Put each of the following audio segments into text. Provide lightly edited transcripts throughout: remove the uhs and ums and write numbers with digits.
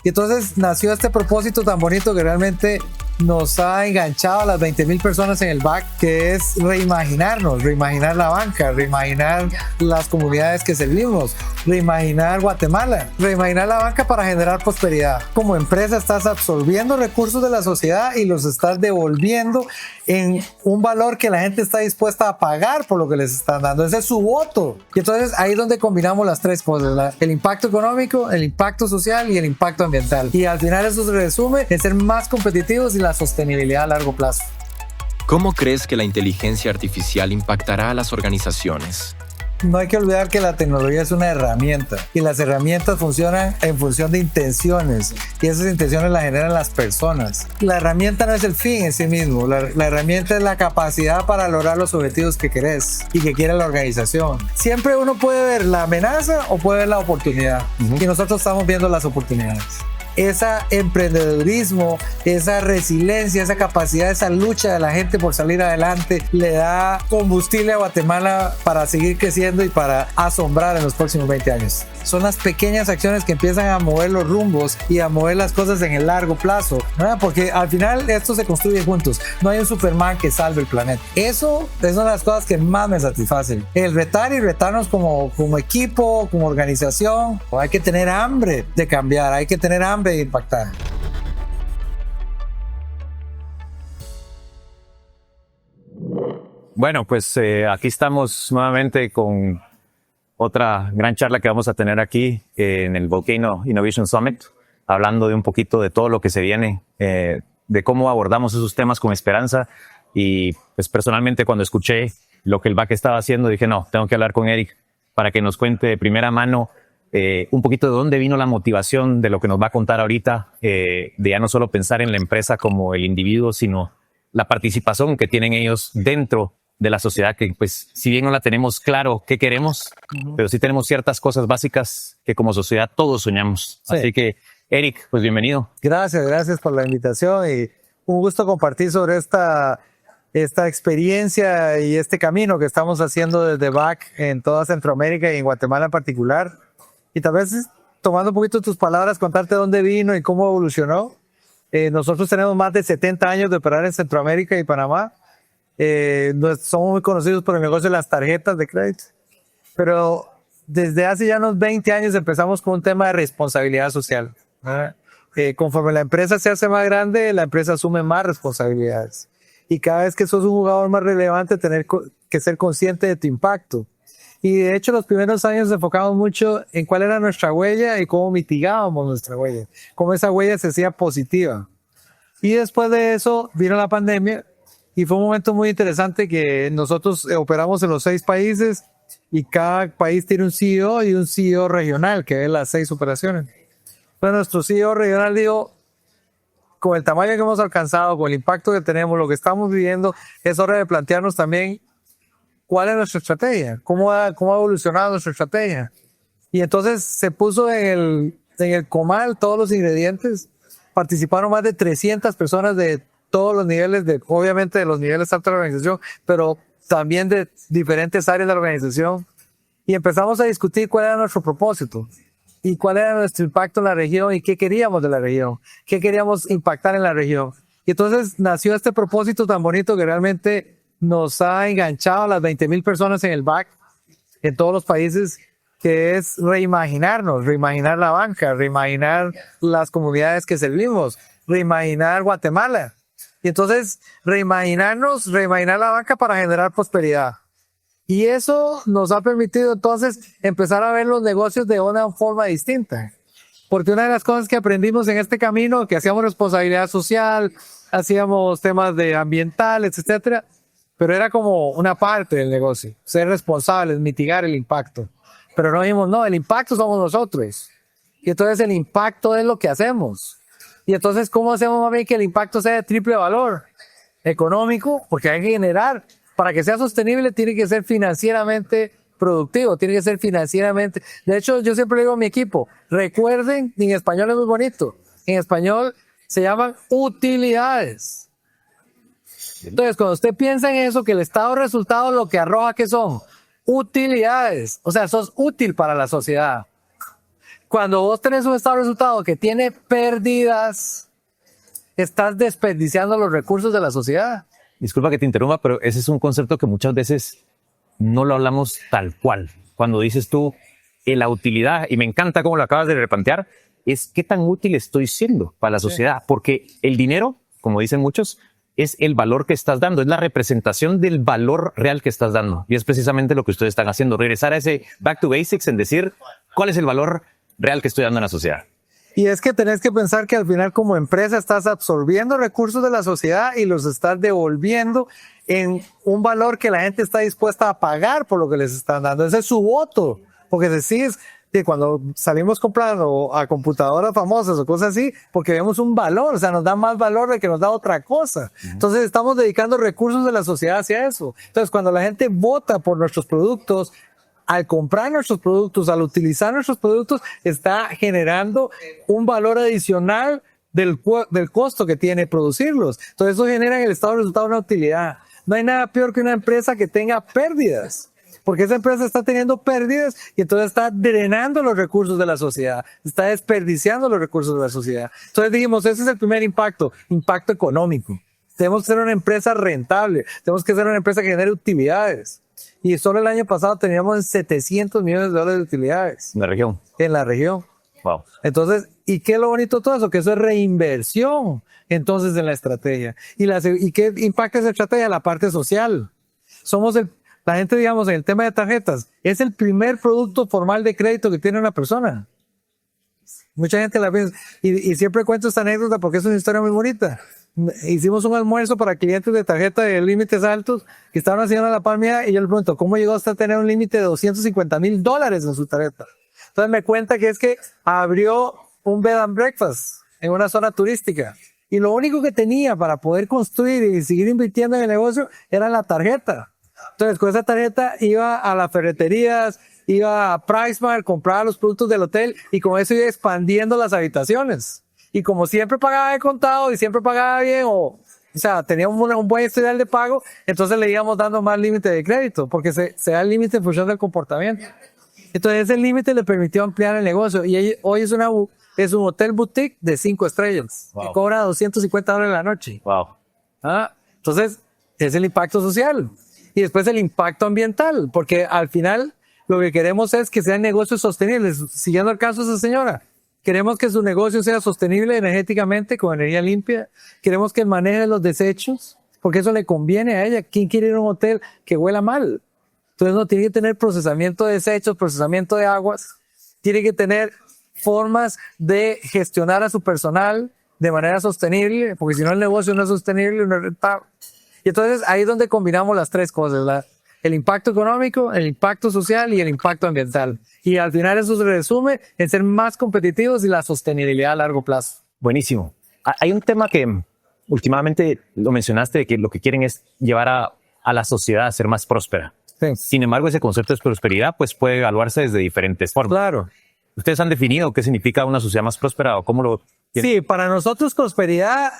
Y entonces nació este propósito tan bonito que realmente nos ha enganchado a las 20,000 personas en el BAC, que es reimaginarnos, reimaginar la banca, reimaginar las comunidades que servimos, reimaginar Guatemala, reimaginar la banca para generar prosperidad. Como empresa estás absorbiendo recursos de la sociedad y los estás devolviendo en un valor que la gente está dispuesta a pagar por lo que les están dando. Ese es su voto. Y entonces ahí es donde combinamos las tres cosas, el impacto económico, el impacto social y el impacto ambiental. Y al final eso se resume en ser más competitivos y la sostenibilidad a largo plazo. ¿Cómo crees que la inteligencia artificial impactará a las organizaciones? No hay que olvidar que la tecnología es una herramienta y las herramientas funcionan en función de intenciones y esas intenciones las generan las personas. La herramienta no es el fin en sí mismo, la herramienta es la capacidad para lograr los objetivos que querés y que quiere la organización. Siempre uno puede ver la amenaza o puede ver la oportunidad y nosotros estamos viendo las oportunidades. Ese emprendedurismo, esa resiliencia, esa capacidad, esa lucha de la gente por salir adelante le da combustible a Guatemala para seguir creciendo y para asombrar en los próximos 20 años. Son las pequeñas acciones que empiezan a mover los rumbos y a mover las cosas en el largo plazo, ¿verdad? Porque al final esto se construye juntos. No hay un Superman que salve el planeta. Eso es una de las cosas que más me satisfacen. El retar y retarnos como equipo, como organización. Hay que tener hambre de cambiar, hay que tener hambre de impactar. Bueno, pues aquí estamos nuevamente con otra gran charla que vamos a tener aquí en el Volcano Innovation Summit, hablando de un poquito de todo lo que se viene, de cómo abordamos esos temas con esperanza. Y pues personalmente cuando escuché lo que el BAC estaba haciendo, dije, no, tengo que hablar con Eric para que nos cuente de primera mano un poquito de dónde vino la motivación de lo que nos va a contar ahorita, de ya no solo pensar en la empresa como el individuo, sino la participación que tienen ellos dentro de la sociedad, que pues si bien no la tenemos claro qué queremos, pero sí tenemos ciertas cosas básicas que como sociedad todos soñamos. Sí. Así que Eric, pues bienvenido. Gracias por la invitación y un gusto compartir sobre esta experiencia y este camino que estamos haciendo desde BAC en toda Centroamérica y en Guatemala en particular. Y tal vez, tomando un poquito tus palabras, contarte dónde vino y cómo evolucionó. Nosotros tenemos más de 70 años de operar en Centroamérica y Panamá. Somos muy conocidos por el negocio de las tarjetas de crédito. Pero desde hace ya unos 20 años empezamos con un tema de responsabilidad social. Conforme la empresa se hace más grande, la empresa asume más responsabilidades. Y cada vez que sos un jugador más relevante, tener que ser consciente de tu impacto. Y de hecho los primeros años nos enfocamos mucho en cuál era nuestra huella y cómo mitigábamos nuestra huella, cómo esa huella se hacía positiva. Y después de eso vino la pandemia y fue un momento muy interesante que nosotros operamos en los 6 países y cada país tiene un CEO y un CEO regional que ve las 6 operaciones. Entonces nuestro CEO regional dijo, con el tamaño que hemos alcanzado, con el impacto que tenemos, lo que estamos viviendo, es hora de plantearnos también ¿cuál es nuestra estrategia? ¿Cómo ha evolucionado nuestra estrategia? Y entonces se puso en el comal todos los ingredientes. Participaron más de 300 personas de todos los niveles, obviamente de los niveles altos de la organización, pero también de diferentes áreas de la organización. Y empezamos a discutir cuál era nuestro propósito y cuál era nuestro impacto en la región y qué queríamos de la región, qué queríamos impactar en la región. Y entonces nació este propósito tan bonito que realmente nos ha enganchado a las 20,000 personas en el BAC, en todos los países, que es reimaginarnos, reimaginar la banca, reimaginar las comunidades que servimos, reimaginar Guatemala. Y entonces, reimaginarnos, reimaginar la banca para generar prosperidad. Y eso nos ha permitido entonces empezar a ver los negocios de una forma distinta. Porque una de las cosas que aprendimos en este camino, que hacíamos responsabilidad social, hacíamos temas de ambientales, etcétera, pero era como una parte del negocio, ser responsables, mitigar el impacto. Pero no dijimos, no, el impacto somos nosotros. Y entonces el impacto es lo que hacemos. Y entonces, ¿cómo hacemos más bien que el impacto sea de triple valor? Económico, porque hay que generar, para que sea sostenible, tiene que ser financieramente productivo, tiene que ser financieramente. De hecho, yo siempre digo a mi equipo, recuerden, en español es muy bonito, en español se llaman utilidades. Entonces, cuando usted piensa en eso, que el estado de resultados lo que arroja que son utilidades, o sea, sos útil para la sociedad. cuando vos tenés un estado de resultado que tiene pérdidas, estás desperdiciando los recursos de la sociedad. Disculpa que te interrumpa, pero ese es un concepto que muchas veces no lo hablamos tal cual. Cuando dices tú la utilidad, y me encanta cómo lo acabas de replantear, es qué tan útil estoy siendo para la sociedad. Porque el dinero, como dicen muchos, es el valor que estás dando, es la representación del valor real que estás dando. Y es precisamente lo que ustedes están haciendo, regresar a ese back to basics en decir cuál es el valor real que estoy dando en la sociedad. Y es que tenés que pensar que al final como empresa estás absorbiendo recursos de la sociedad y los estás devolviendo en un valor que la gente está dispuesta a pagar por lo que les están dando. Ese es su voto. Porque decís que cuando salimos comprando a computadoras famosas o cosas así, porque vemos un valor, o sea, nos da más valor de que nos da otra cosa. Entonces estamos dedicando recursos de la sociedad hacia eso. Entonces cuando la gente vota por nuestros productos, al comprar nuestros productos, al utilizar nuestros productos, está generando un valor adicional del costo que tiene producirlos. Entonces eso genera en el estado de resultado una utilidad. No hay nada peor que una empresa que tenga pérdidas, porque esa empresa está teniendo pérdidas y entonces está drenando los recursos de la sociedad, está desperdiciando los recursos de la sociedad. Entonces dijimos, ese es el primer impacto económico. Tenemos que ser una empresa rentable, tenemos que ser una empresa que genere utilidades. Y solo el año pasado teníamos $700 millones de utilidades. En la región. En la región. Wow. Entonces, ¿y qué es lo bonito de todo eso? Que eso es reinversión, entonces, en la estrategia. ¿Y qué impacta esa estrategia? La parte social. La gente, digamos, en el tema de tarjetas, es el primer producto formal de crédito que tiene una persona. Mucha gente la piensa. Y siempre cuento esta anécdota porque es una historia muy bonita. Hicimos un almuerzo para clientes de tarjeta de límites altos que estaban haciendo la palmea y yo le pregunto, ¿cómo llegó hasta tener un límite de $250,000 en su tarjeta? Entonces me cuenta que es que abrió un bed and breakfast en una zona turística y lo único que tenía para poder construir y seguir invirtiendo en el negocio era la tarjeta. Entonces con esa tarjeta iba a las ferreterías, iba a PriceMart, compraba los productos del hotel y con eso iba expandiendo las habitaciones. Y como siempre pagaba de contado y siempre pagaba bien, o sea, tenía un buen historial de pago, entonces le íbamos dando más límite de crédito, porque se da el límite en función del comportamiento. Entonces ese límite le permitió ampliar el negocio. Y hoy es un hotel boutique de 5 estrellas. Wow. Que cobra $250 la noche. Wow. Entonces, es el impacto social. Y después el impacto ambiental, porque al final lo que queremos es que sean negocios sostenibles. Siguiendo el caso de esa señora. Queremos que su negocio sea sostenible energéticamente, con energía limpia. Queremos que maneje los desechos, porque eso le conviene a ella. ¿Quién quiere ir a un hotel que huela mal? Entonces no tiene que tener procesamiento de desechos, procesamiento de aguas. Tiene que tener formas de gestionar a su personal de manera sostenible, porque si no el negocio no es sostenible, no es rentable. Y entonces ahí es donde combinamos las tres cosas, el impacto económico, el impacto social y el impacto ambiental. Y al final eso se resume en ser más competitivos y la sostenibilidad a largo plazo. Buenísimo. Hay un tema que últimamente lo mencionaste, de que lo que quieren es llevar a la sociedad a ser más próspera. Sí. Sin embargo, ese concepto de prosperidad pues puede evaluarse desde diferentes formas. Claro. ¿Ustedes han definido qué significa una sociedad más próspera o cómo lo tienen? Sí, para nosotros prosperidad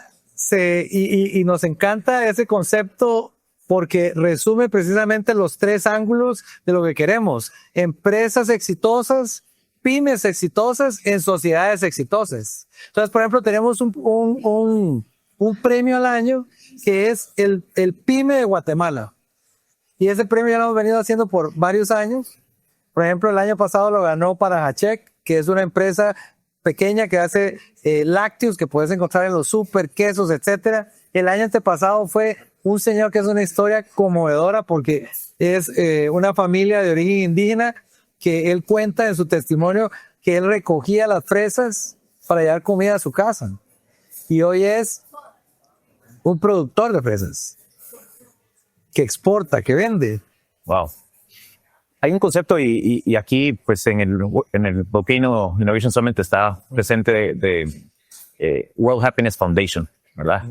y nos encanta ese concepto porque resume precisamente los tres ángulos de lo que queremos. Empresas exitosas, pymes exitosas en sociedades exitosas. Entonces, por ejemplo, tenemos un premio al año que es el PYME de Guatemala. Y ese premio ya lo hemos venido haciendo por varios años. Por ejemplo, el año pasado lo ganó Parajachek, que es una empresa pequeña que hace lácteos que puedes encontrar en los super, quesos, etcétera. El año antepasado fue un señor que es una historia conmovedora porque es una familia de origen indígena que él cuenta en su testimonio que él recogía las fresas para llevar comida a su casa. Y hoy es un productor de fresas que exporta, que vende. Wow. Hay un concepto y aquí pues en el Volcano Innovation Summit está presente de World Happiness Foundation, ¿verdad?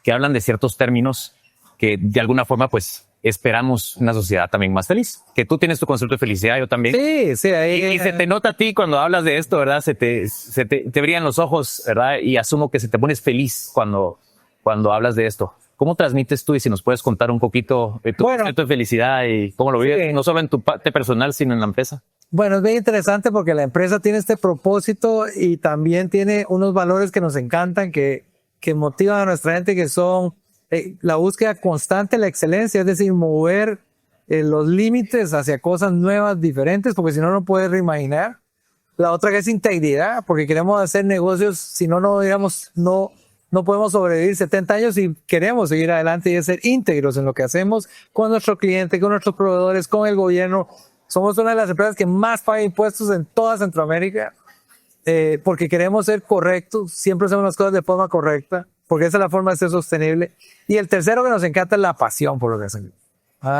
Que hablan de ciertos términos que de alguna forma pues esperamos una sociedad también más feliz. Que tú tienes tu concepto de felicidad, yo también. Sí, sí. Y se te nota a ti cuando hablas de esto, ¿verdad? Se te brillan los ojos, ¿verdad? Y asumo que se te pones feliz cuando hablas de esto. ¿Cómo transmites tú? Y si nos puedes contar un poquito de tu concepto de felicidad y cómo lo vives, no solo en tu parte personal, sino en la empresa. Bueno, es bien interesante porque la empresa tiene este propósito y también tiene unos valores que nos encantan, que motivan a nuestra gente, que son la búsqueda constante de la excelencia, es decir, mover los límites hacia cosas nuevas, diferentes, porque si no, no puedes reimaginar. La otra que es integridad, porque queremos hacer negocios, si no, no podemos sobrevivir 70 años y queremos seguir adelante y ser íntegros en lo que hacemos con nuestro cliente, con nuestros proveedores, con el gobierno. Somos una de las empresas que más paga impuestos en toda Centroamérica, porque queremos ser correctos, siempre hacemos las cosas de forma correcta, porque esa es la forma de ser sostenible. Y el tercero que nos encanta es la pasión por lo que hacemos.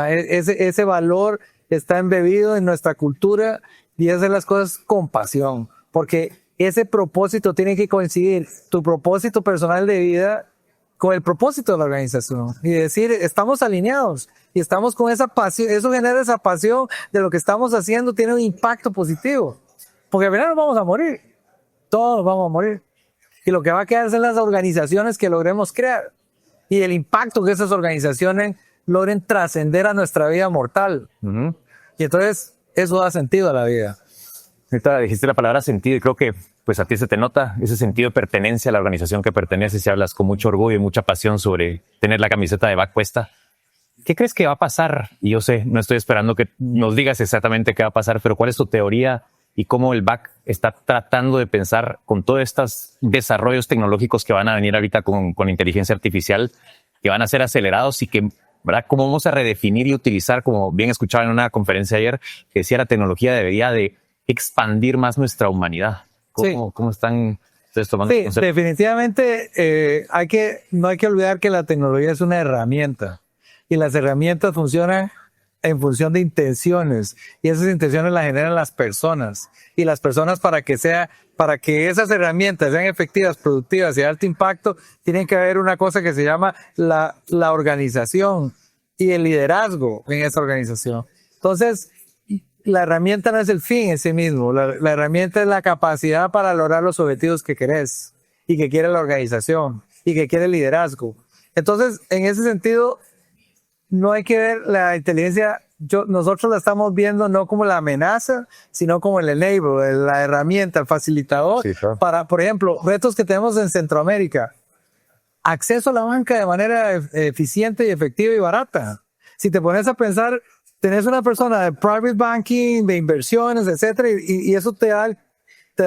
Ese valor está embebido en nuestra cultura y hacer las cosas con pasión, porque ese propósito tiene que coincidir, tu propósito personal de vida con el propósito de la organización y decir, estamos alineados y estamos con esa pasión, eso genera esa pasión de lo que estamos haciendo, tiene un impacto positivo, porque al final nos vamos a morir, todos vamos a morir, y lo que va a quedar son las organizaciones que logremos crear y el impacto que esas organizaciones logren trascender a nuestra vida mortal. Y entonces eso da sentido a la vida. Ahorita dijiste la palabra sentido y creo que pues a ti se te nota ese sentido de pertenencia a la organización que perteneces y hablas con mucho orgullo y mucha pasión sobre tener la camiseta de BAC puesta. ¿Qué crees que va a pasar? Y yo sé, no estoy esperando que nos digas exactamente qué va a pasar, pero ¿cuál es tu teoría y cómo el BAC está tratando de pensar con todos estos desarrollos tecnológicos que van a venir ahorita con inteligencia artificial, que van a ser acelerados y que, ¿verdad? ¿Cómo vamos a redefinir y utilizar, como bien escuchaba en una conferencia ayer, que decía la tecnología debería de expandir más nuestra humanidad? ¿Cómo están ustedes tomando el concepto? Definitivamente no hay que olvidar que la tecnología es una herramienta y las herramientas funcionan en función de intenciones y esas intenciones las generan las personas y las personas para que esas herramientas sean efectivas, productivas y de alto impacto, tienen que haber una cosa que se llama la organización y el liderazgo en esa organización. Entonces, la herramienta no es el fin en sí mismo, la herramienta es la capacidad para lograr los objetivos que querés y que quiere la organización y que quiere el liderazgo. Entonces, en ese sentido, no hay que ver la inteligencia, nosotros la estamos viendo no como la amenaza, sino como el enabler, la herramienta, el facilitador, sí, claro, para, por ejemplo, retos que tenemos en Centroamérica. Acceso a la banca de manera eficiente y efectiva y barata. Si te pones a pensar, tenés una persona de private banking, de inversiones, etcétera, y eso te da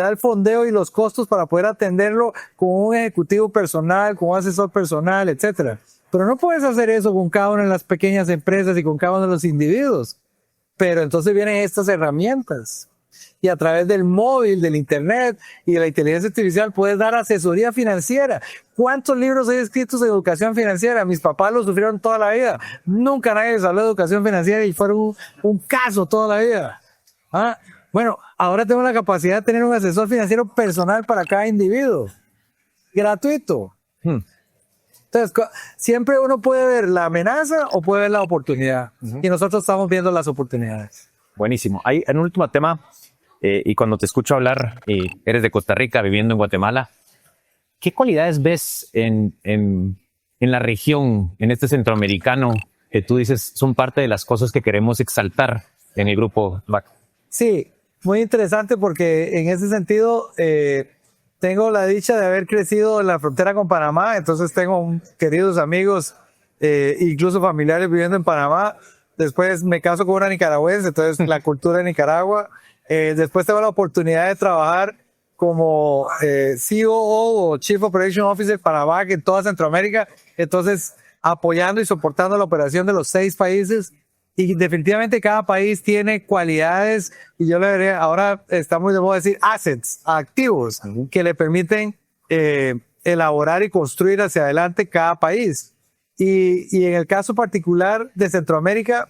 el fondeo y los costos para poder atenderlo con un ejecutivo personal, con un asesor personal, etcétera. Pero no puedes hacer eso con cada una de las pequeñas empresas y con cada uno de los individuos. Pero entonces vienen estas herramientas. Y a través del móvil, del internet y de la inteligencia artificial puedes dar asesoría financiera. ¿Cuántos libros hay escritos de educación financiera? Mis papás lo sufrieron toda la vida. Nunca nadie les habló de educación financiera y fueron un caso toda la vida. Bueno, ahora tengo la capacidad de tener un asesor financiero personal para cada individuo. Gratuito. Entonces, siempre uno puede ver la amenaza o puede ver la oportunidad. Y nosotros estamos viendo las oportunidades. Buenísimo. Hay un último tema, y cuando te escucho hablar, eres de Costa Rica, viviendo en Guatemala. ¿Qué cualidades ves en la región, en este centroamericano, que tú dices son parte de las cosas que queremos exaltar en el grupo BAC? Sí, muy interesante porque en ese sentido tengo la dicha de haber crecido en la frontera con Panamá, entonces tengo queridos amigos, incluso familiares viviendo en Panamá. Después me caso con una nicaragüense, entonces la cultura de Nicaragua. Después tengo la oportunidad de trabajar como COO o Chief Operation Officer para BAC en toda Centroamérica, entonces apoyando y soportando la operación de los 6 países. Y definitivamente cada país tiene cualidades, y yo le diré, ahora está muy de moda decir assets, activos, que le permiten elaborar y construir hacia adelante cada país. Y en el caso particular de Centroamérica,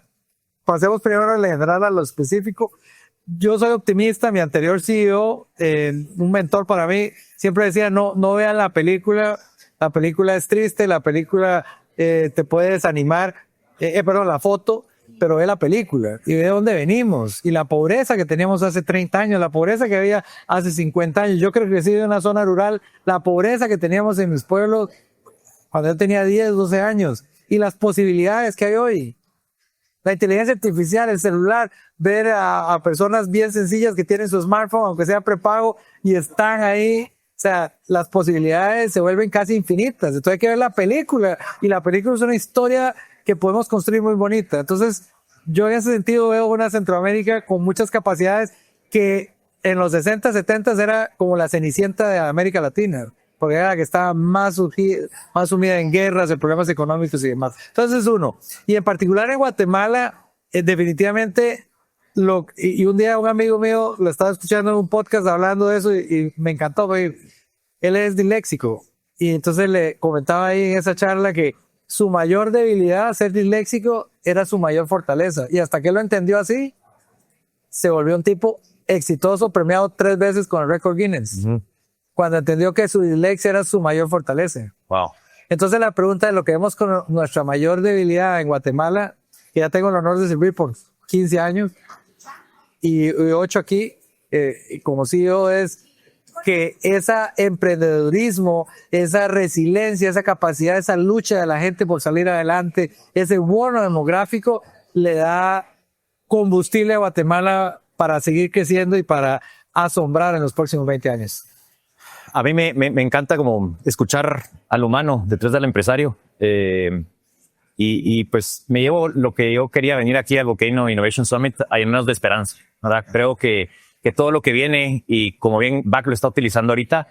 pasemos primero en general a lo específico. Yo soy optimista, mi anterior CEO, un mentor para mí, siempre decía, no vean la película es triste, la película te puede desanimar, la foto, pero ve la película y ve de dónde venimos y la pobreza que teníamos hace 30 años, la pobreza que había hace 50 años. Yo creo que crecí en una zona rural, la pobreza que teníamos en mis pueblos cuando yo tenía 10, 12 años y las posibilidades que hay hoy. La inteligencia artificial, el celular, ver a personas bien sencillas que tienen su smartphone, aunque sea prepago, y están ahí. O sea, las posibilidades se vuelven casi infinitas. Entonces hay que ver la película, y la película es una historia que podemos construir muy bonita. Entonces, yo en ese sentido veo una Centroamérica con muchas capacidades que en los 60, 70 era como la Cenicienta de América Latina, porque era la que estaba más sumida en guerras, en problemas económicos y demás. Entonces, uno. Y en particular en Guatemala, definitivamente, y un día un amigo mío lo estaba escuchando en un podcast hablando de eso y me encantó, porque él es disléxico. Y entonces le comentaba ahí en esa charla que su mayor debilidad, ser disléxico, era su mayor fortaleza. Y hasta que lo entendió así, se volvió un tipo exitoso, premiado 3 veces con el récord Guinness. Cuando entendió que su dislexia era su mayor fortaleza. Wow. Entonces la pregunta de lo que vemos con nuestra mayor debilidad en Guatemala, que ya tengo el honor de servir por 15 años y 8 aquí, como CEO, es que ese emprendedurismo, esa resiliencia, esa capacidad, esa lucha de la gente por salir adelante, ese bono demográfico le da combustible a Guatemala para seguir creciendo y para asombrar en los próximos 20 años. A mí me encanta como escuchar al humano detrás del empresario. Y pues me llevo lo que yo quería venir aquí al Volcano Innovation Summit a llenarnos de esperanza, ¿verdad? Creo que todo lo que viene, y como bien Back lo está utilizando ahorita,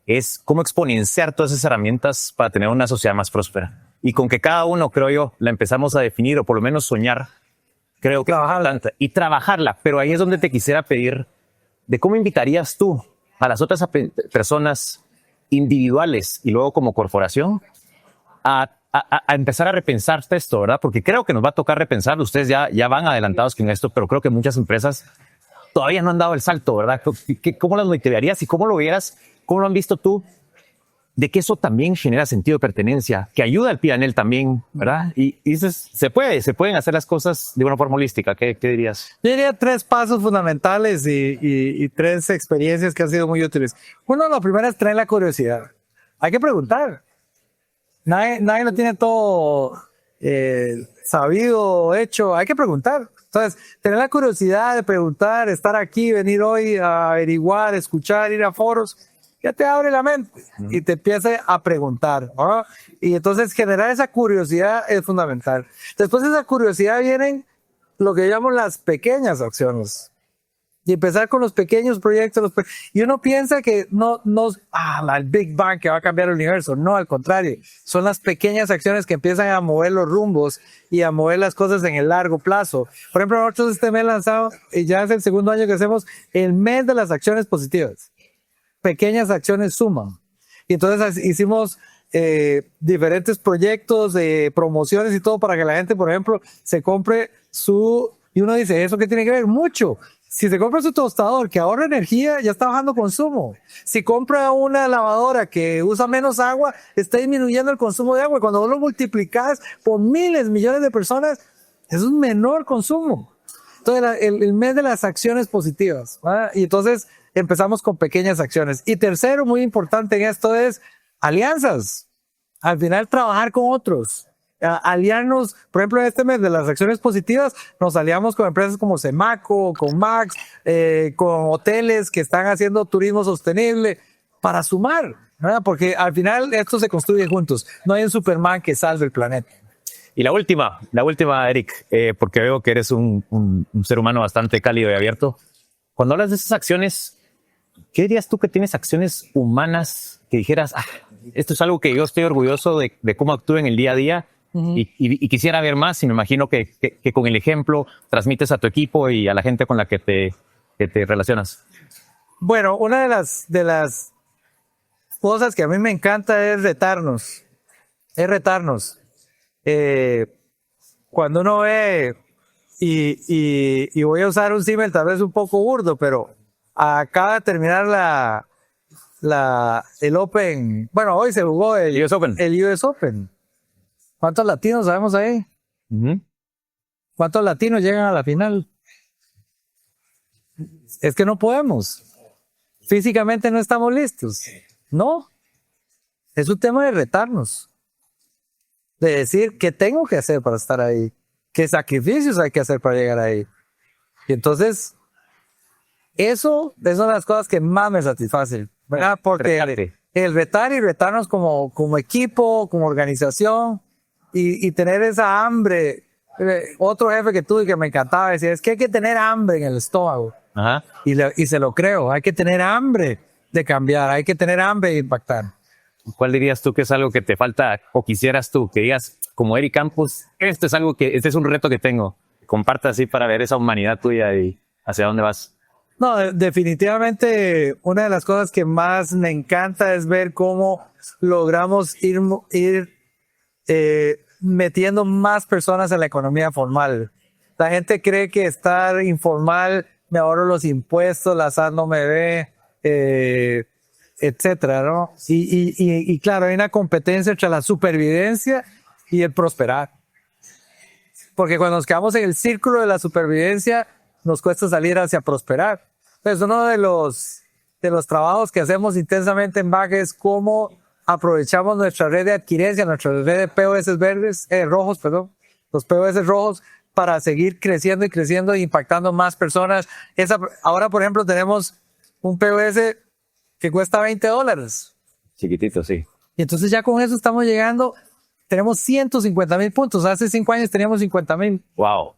es cómo exponenciar todas esas herramientas para tener una sociedad más próspera. Y con que cada uno, creo yo, la empezamos a definir o por lo menos soñar, creo que y trabajarla. Pero ahí es donde te quisiera pedir de cómo invitarías tú a las otras personas individuales y luego como corporación a empezar a repensar esto, ¿verdad? Porque creo que nos va a tocar repensar. Ustedes ya van adelantados en esto, pero creo que muchas empresas todavía no han dado el salto, ¿verdad? ¿Cómo las motivarías y cómo lo vieras? ¿Cómo lo han visto tú? De que eso también genera sentido de pertenencia, que ayuda al P&L también, ¿verdad? Y dices, se pueden hacer las cosas de una forma holística. ¿Qué dirías? Yo diría 3 pasos fundamentales y 3 experiencias que han sido muy útiles. Uno, la primera es traer la curiosidad. Hay que preguntar. Nadie lo tiene todo sabido, hecho. Hay que preguntar. Entonces, tener la curiosidad de preguntar, estar aquí, venir hoy a averiguar, escuchar, ir a foros, ya te abre la mente y te empieza a preguntar, ¿no? Y entonces generar esa curiosidad es fundamental. Después de esa curiosidad vienen lo que llamamos las pequeñas acciones. Y empezar con los pequeños proyectos. Y uno piensa que el Big Bang que va a cambiar el universo. No, al contrario. Son las pequeñas acciones que empiezan a mover los rumbos y a mover las cosas en el largo plazo. Por ejemplo, nosotros este mes lanzamos, y ya es el segundo año que hacemos, el mes de las acciones positivas. Pequeñas acciones suman. Y entonces hicimos diferentes proyectos, promociones y todo para que la gente, por ejemplo, se compre y uno dice, ¿eso qué tiene que ver? Mucho. Si se compra su tostador que ahorra energía, ya está bajando consumo. Si compra una lavadora que usa menos agua, está disminuyendo el consumo de agua. Cuando vos lo multiplicas por miles, millones de personas, es un menor consumo. Entonces, el mes de las acciones positivas, ¿verdad? Y entonces empezamos con pequeñas acciones. Y tercero, muy importante en esto, es alianzas. Al final, trabajar con otros. Aliarnos, por ejemplo, en este mes de las acciones positivas, nos aliamos con empresas como Semaco, con Max, con hoteles que están haciendo turismo sostenible para sumar, ¿verdad? Porque al final esto se construye juntos. No hay un Superman que salve el planeta. Y la última, Eric, porque veo que eres un ser humano bastante cálido y abierto. Cuando hablas de esas acciones, ¿qué dirías tú que tienes acciones humanas que dijeras, esto es algo que yo estoy orgulloso de cómo actúo en el día a día? Y quisiera ver más, y me imagino que con el ejemplo transmites a tu equipo y a la gente con la que te relacionas. Bueno, una de las cosas que a mí me encanta es retarnos. Cuando uno ve, y voy a usar un símil tal vez un poco burdo, pero acaba de terminar el Open. Bueno, hoy se jugó el US Open. ¿Cuántos latinos sabemos ahí? ¿Cuántos latinos llegan a la final? Es que no podemos. Físicamente no estamos listos. No. Es un tema de retarnos. De decir, ¿qué tengo que hacer para estar ahí? qué sacrificios hay que hacer para llegar ahí. Y entonces, eso es una de las cosas que más me satisface, ¿verdad? Porque el retar y retarnos como equipo, como organización y tener esa hambre. Otro jefe que tuve que me encantaba decir, es que hay que tener hambre en el estómago. Ajá. Y se lo creo, hay que tener hambre de cambiar, hay que tener hambre de impactar. ¿Cuál dirías tú que es algo que te falta o quisieras tú que digas, como Eric Campos, este es un reto que tengo? Comparta así para ver esa humanidad tuya y hacia dónde vas. No, definitivamente una de las cosas que más me encanta es ver cómo logramos ir metiendo más personas en la economía formal. La gente cree que estar informal, me ahorro los impuestos, la SAT no me ve, etcétera, ¿no? Y claro, hay una competencia entre la supervivencia y el prosperar. Porque cuando nos quedamos en el círculo de la supervivencia, nos cuesta salir hacia prosperar. Entonces, uno de los trabajos que hacemos intensamente en BAC es cómo aprovechamos nuestra red de adquirencia, nuestra red de POS rojos, los POS rojos, para seguir creciendo y creciendo e impactando más personas. Ahora, por ejemplo, tenemos un POS que cuesta $20. Chiquitito, sí. Y entonces ya con eso estamos llegando, tenemos 150,000 puntos. Hace 5 años teníamos 50,000. Wow.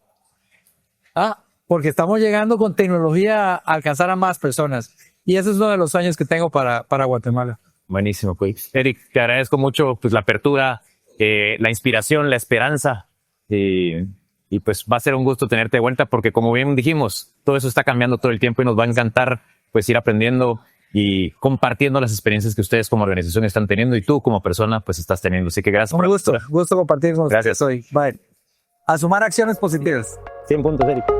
Porque estamos llegando con tecnología a alcanzar a más personas. Y ese es uno de los sueños que tengo para Guatemala. Buenísimo, pues. Eric, te agradezco mucho pues, la apertura, la inspiración, la esperanza. Y pues va a ser un gusto tenerte de vuelta porque como bien dijimos, todo eso está cambiando todo el tiempo y nos va a encantar pues ir aprendiendo y compartiendo las experiencias que ustedes como organización están teniendo y tú como persona pues estás teniendo. Así que gracias. Un gusto compartir con ustedes Gracias. hoy. Bye. A sumar acciones positivas. 100 puntos, Eric.